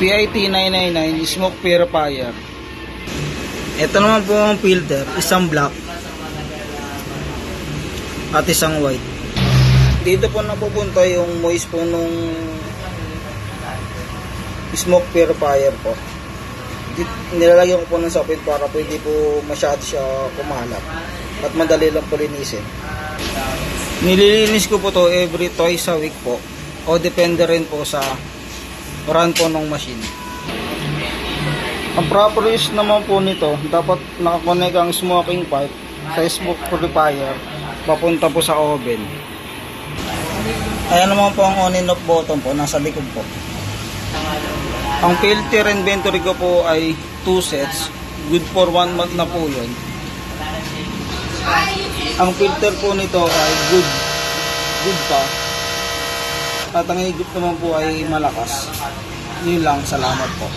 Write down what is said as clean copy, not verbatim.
PIT 999 smoke purifier. Ito naman po ang filter, isang black at isang white. Dito po napupunta yung moist po nung smoke purifier po. Nilalagyan ko po ng sapid para pwede po masyado siya kumalat at madali lang po linisin. Nililinis ko po to every twice a week po, o depende rin po sa run po ng machine. Ang proper use naman po nito, dapat nakakonect ang smoking pipe sa smoke purifier papunta po sa oven. Ayan naman po ang on and off button po, nasa likod po. Ang filter inventory ko po ay 2 sets. Good for 1 month na po yun. Ang filter po nito ay good pa. At ang higop naman po ay malakas. Yun lang, salamat po.